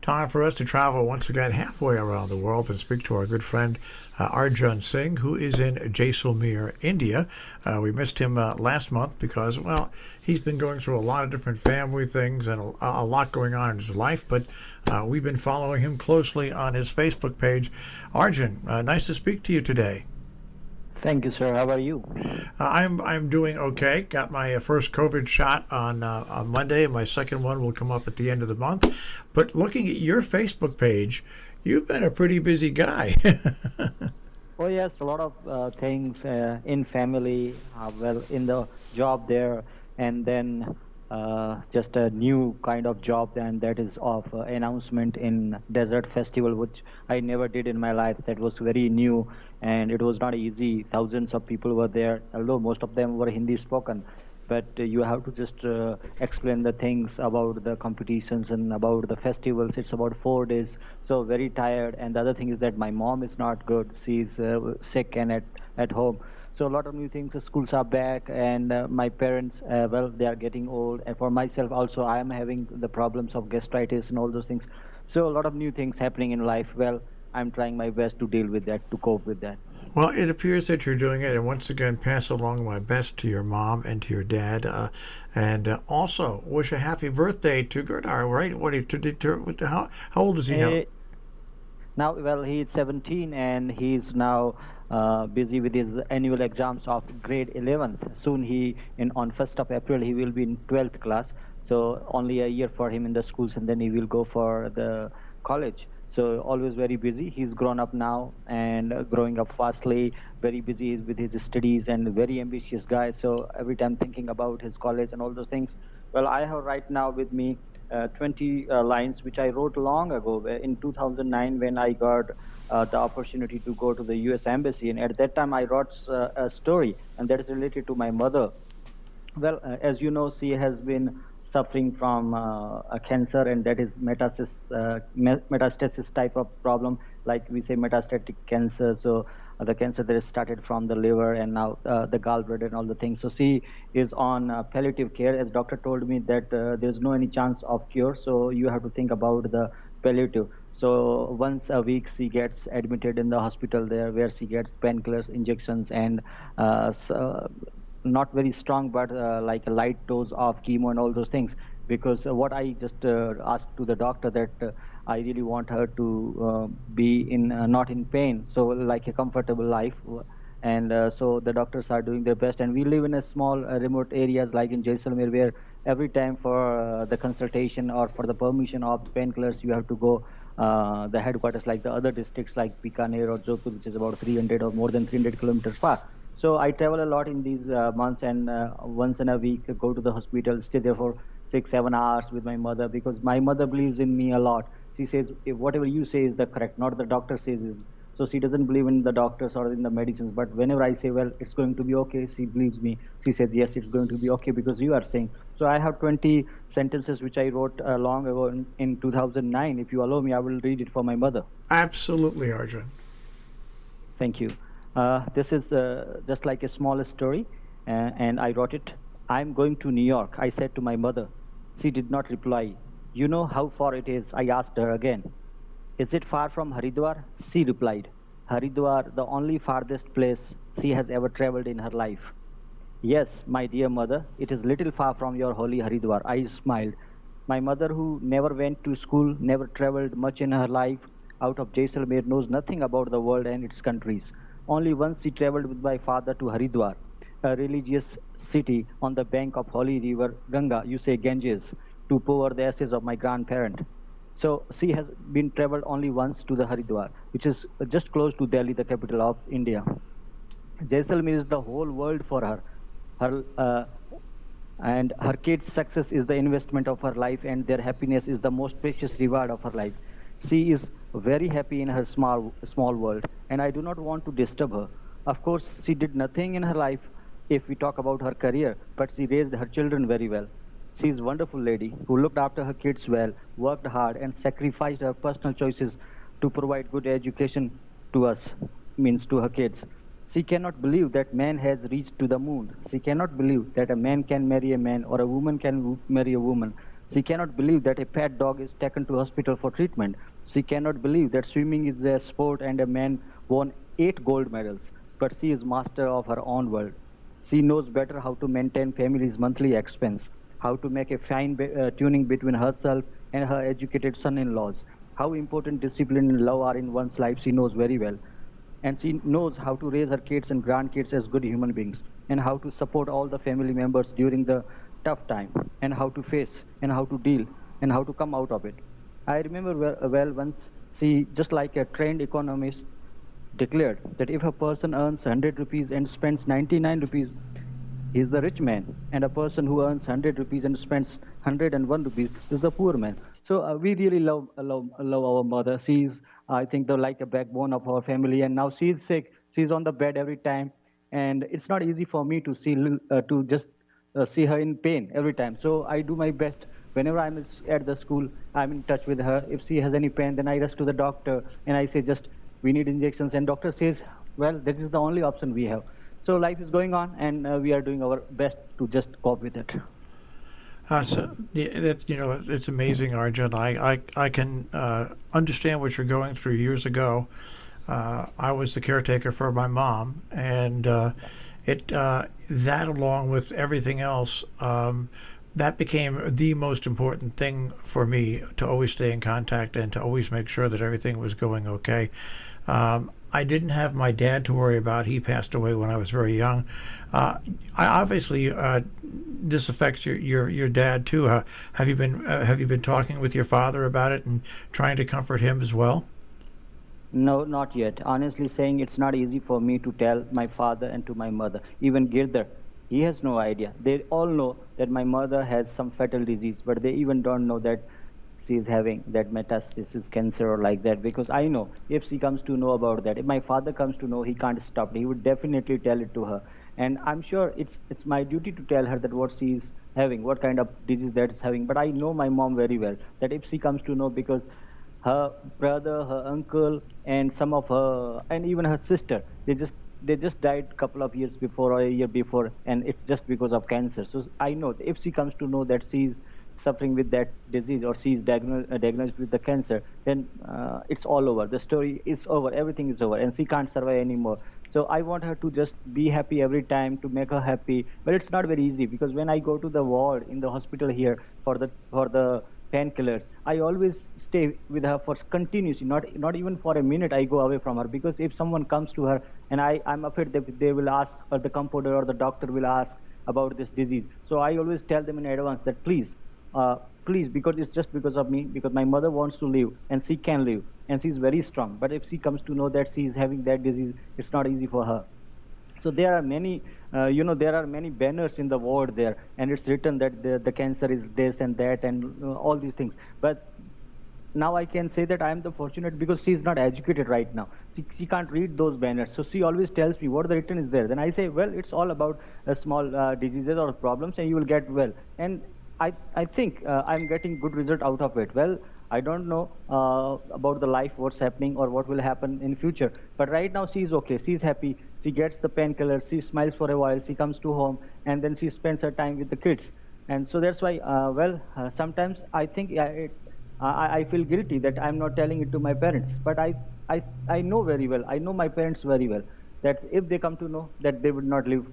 Time for us to travel once again halfway around the world and speak to our good friend Arjun Singh, who is in Jaisalmer, India. We missed him last month because, well, he's been going through a lot of different family things and a lot going on in his life, but we've been following him closely on his Facebook page. Arjun, nice to speak to you today. Thank you, sir. How are you? I'm doing okay. Got my first COVID shot on Monday, and my second one will come up at the end of the month. But looking at your Facebook page, you've been a pretty busy guy. Oh, yes, a lot of things in family, well, in the job there, and then just a new kind of job, and that is of announcement in Desert Festival, which I never did in my life. That was very new, and it was not easy. Thousands of people were there, although most of them were Hindi spoken. But you have to just explain the things about the competitions and about the festivals. It's about 4 days, so very tired. And the other thing is that my mom is not good. She's sick and at home. So a lot of new things. The schools are back, and my parents, well, they are getting old. And for myself also, I am having the problems of gastritis and all those things. So a lot of new things happening in life. Well, I'm trying my best to deal with that, to cope with that. Well, it appears that you're doing it, and once again, pass along my best to your mom and to your dad, and also wish a happy birthday to Gurdar. Right? How old is he now? Uh, Now, well, he is 17 and he's now busy with his annual exams of grade 11th. Soon on 1st of April, he will be in 12th class. So only a year for him in the schools, and then he will go for the college. So always very busy. He's grown up now and growing up fastly, very busy with his studies and very ambitious guy. So every time thinking about his college and all those things. Well, I have right now with me 20 lines which I wrote long ago in 2009 when I got the opportunity to go to the US Embassy. And at that time, I wrote a story, and that is related to my mother. Well, as you know, she has been suffering from a cancer, and that is metastasis type of problem, like we say metastatic cancer. So the cancer that is started from the liver and now the gallbladder and all the things. So she is on palliative care. As doctor told me that there's no any chance of cure, so you have to think about the palliative. So once a week she gets admitted in the hospital there, where she gets painkillers, injections, and not very strong, but like a light dose of chemo and all those things. Because what I just asked to the doctor that I really want her to be in not in pain, so like a comfortable life. And so the doctors are doing their best, and we live in a small remote areas like in Jaisalmer, where every time for the consultation or for the permission of painkillers, you have to go the headquarters like the other districts like Bikaner or Jodhpur, which is about 300 or more than 300 kilometers far. So I travel a lot in these months, and once in a week go to the hospital, stay there for 6, 7 hours with my mother, because my mother believes in me a lot. She says, if whatever you say is the correct, not the doctor says is. So she doesn't believe in the doctors or in the medicines. But whenever I say, well, it's going to be okay, she believes me. She said, yes, it's going to be okay because you are saying. So I have 20 sentences which I wrote long ago in 2009. If you allow me, I will read it for my mother. Absolutely, Arjun. Thank you. This is just like a small story, and I wrote it. I'm going to New York, I said to my mother. She did not reply. You know how far it is? I asked her again. Is it far from Haridwar? She replied. Haridwar, the only farthest place she has ever traveled in her life. Yes, my dear mother, it is little far from your holy Haridwar. I smiled. My mother, who never went to school, never traveled much in her life, out of Jaisalmer, knows nothing about the world and its countries. Only once she traveled with my father to Haridwar, a religious city on the bank of holy river Ganga, you say Ganges, to pour the ashes of my grandparent. So she has been traveled only once to the Haridwar, which is just close to Delhi, the capital of India. Jaisalmer is the whole world for her. Her and her kids' success is the investment of her life, and their happiness is the most precious reward of her life. She is very happy in her small world, and I do not want to disturb her. Of course, she did nothing in her life if we talk about her career, but she raised her children very well. She is a wonderful lady who looked after her kids well, worked hard, and sacrificed her personal choices to provide good education to us, means to her kids. She cannot believe that man has reached to the moon. She cannot believe that a man can marry a man or a woman can marry a woman. She cannot believe that a pet dog is taken to hospital for treatment. She cannot believe that swimming is a sport and a man won 8 gold medals. But she is master of her own world. She knows better how to maintain family's monthly expense, how to make a fine tuning between herself and her educated son-in-laws. How important discipline and love are in one's life, she knows very well. And she knows how to raise her kids and grandkids as good human beings, and how to support all the family members during the tough time, and how to face and how to deal and how to come out of it. I remember well once she, just like a trained economist, declared that if a person earns 100 rupees and spends 99 rupees, he is the rich man, and a person who earns 100 rupees and spends 101 rupees is the poor man. So we really love our mother. She's, I think, the like a backbone of our family. And now she's sick. She's on the bed every time, and it's not easy for me to to just see her in pain every time. So I do my best. Whenever at the school, I'm in touch with her. If she has any pain, then I rush to the doctor and I say, just we need injections. And doctor says, well, this is the only option we have. So life is going on, and we are doing our best to just cope with it. It's amazing, Arjun. I can understand what you're going through. Years ago, I was the caretaker for my mom, and that along with everything else, that became the most important thing for me, to always stay in contact and to always make sure that everything was going okay. I didn't have my dad to worry about. He passed away when I was very young. Obviously, this affects your dad too. Have you been talking with your father about it and trying to comfort him as well? No, not yet. Honestly saying, it's not easy for me to tell my father and to my mother. Even Girdhar, he has no idea. They all know that my mother has some fatal disease, but they even don't know that she is having that metastasis cancer or like that. Because I know if she comes to know about that, if my father comes to know, he can't stop it. He would definitely tell it to her. And I'm sure it's my duty to tell her that what she is having, what kind of disease that is having. But I know my mom very well, that if she comes to know, because her brother, her uncle, and some of her, and even her sister, they just died a couple of years before or a year before, and it's just because of cancer. So I know if she comes to know that she's suffering with that disease, or she's diagnosed with the cancer, then it's all over. The story is over. Everything is over, and she can't survive anymore. So I want her to just be happy every time, to make her happy. But it's not very easy, because when I go to the ward in the hospital here for the painkillers, I always stay with her for continuously, not even for a minute I go away from her, because if someone comes to her, and I'm afraid that they will ask, or the compounder or the doctor will ask about this disease. So I always tell them in advance that please, because it's just because of me, because my mother wants to live and she can live and she's very strong. But if she comes to know that she is having that disease, it's not easy for her. So there are many, there are many banners in the ward there, and it's written that the cancer is this and that and all these things. But now I can say that I am the fortunate, because she is not educated right now. She can't read those banners. So she always tells me what the written is there. Then I say, well, it's all about small diseases or problems, and you will get well. And I think I'm getting good result out of it. Well, I don't know about the life, what's happening or what will happen in future. But right now she's okay. She's happy. She gets the painkillers. She smiles for a while. She comes to home, and then she spends her time with the kids. And so that's why, sometimes I think I feel guilty that I'm not telling it to my parents. But I know very well. I know my parents very well, that if they come to know, that they would not live.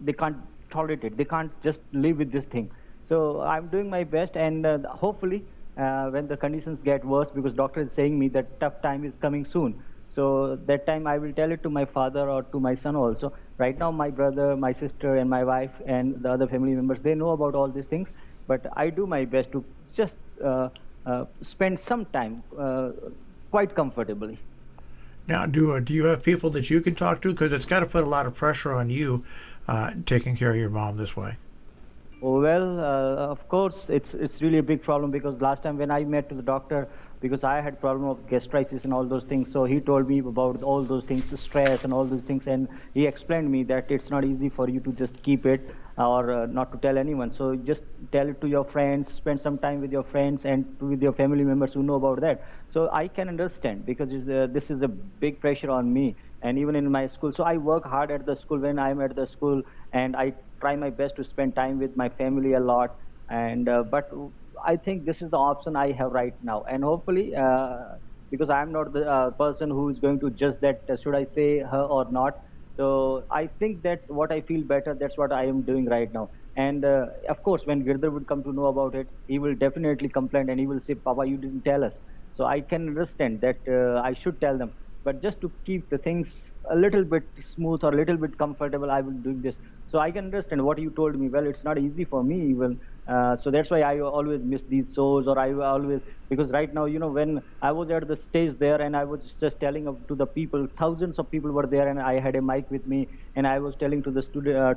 They can't tolerate it. They can't just live with this thing. So I'm doing my best, and hopefully, when the conditions get worse, because doctor is saying me that tough time is coming soon. So that time I will tell it to my father or to my son also. Right now, my brother, my sister, and my wife and the other family members, they know about all these things. But I do my best to just spend some time quite comfortably. Now, do you have people that you can talk to? Because it's got to put a lot of pressure on you, taking care of your mom this way. Oh, well, of course, it's really a big problem, because last time when I met to the doctor, because I had problem of gastritis and all those things, so he told me about all those things, the stress and all those things, and he explained me that it's not easy for you to just keep it, or not to tell anyone. So just tell it to your friends, spend some time with your friends and with your family members who know about that. So I can understand, because this is a big pressure on me, and even in my school. So I work hard at the school when I'm at the school, and I try my best to spend time with my family a lot. And but I think this is the option I have right now, and hopefully, because I'm not the person who is going to judge that should I say her or not. So I think that what I feel better, that's what I am doing right now. And of course, when Girdhar would come to know about it, he will definitely complain and he will say, "Papa, you didn't tell us." So I can understand that I should tell them, but just to keep the things a little bit smooth or a little bit comfortable, I will do this. So I can understand what you told me. Well, it's not easy for me even. So that's why I always miss these shows, or I always, because right now, when I was at the stage there and I was just telling to the people, thousands of people were there, and I had a mic with me, and I was telling to the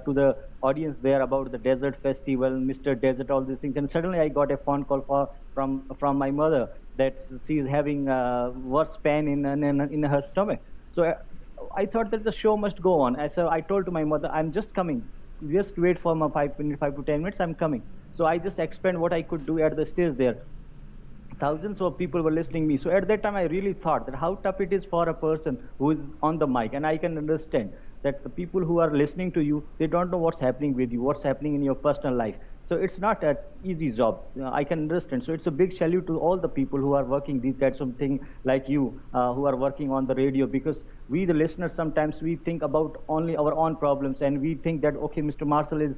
to the audience there about the desert festival, Mr. Desert, all these things, and suddenly I got a phone call from my mother that she is having worse pain in her stomach. So I thought that the show must go on. So I told to my mother, I'm just coming. Just wait for my 5 minutes, 5 to 10 minutes. I'm coming. So I just explained what I could do at the stage there. Thousands of people were listening me. So at that time, I really thought that how tough it is for a person who is on the mic. And I can understand that the people who are listening to you, they don't know what's happening with you, what's happening in your personal life. So it's not an easy job. I can understand. So it's a big salute to all the people who are working these kinds of things like you, who are working on the radio, because we, the listeners, sometimes we think about only our own problems, and we think that, okay, Mr. Marshall is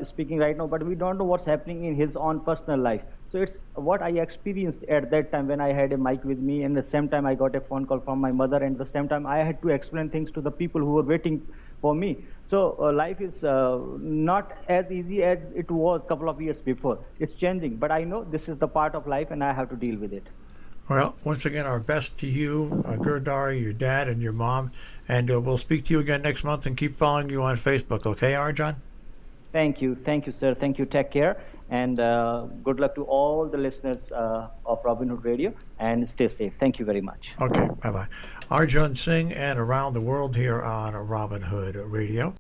speaking right now, but we don't know what's happening in his own personal life. So it's what I experienced at that time when I had a mic with me, and the same time I got a phone call from my mother, and the same time I had to explain things to the people who were waiting for me. So life is not as easy as it was a couple of years before. It's changing, but I know this is the part of life, and I have to deal with it. Well, once again, our best to you, Gurdar, your dad, and your mom. And we'll speak to you again next month and keep following you on Facebook. Okay, Arjun? Thank you, sir. Thank you. Take care, and good luck to all the listeners of Robin Hood Radio, and stay safe. Thank you very much. Okay, bye-bye. Arjun Singh and Around the World here on Robin Hood Radio.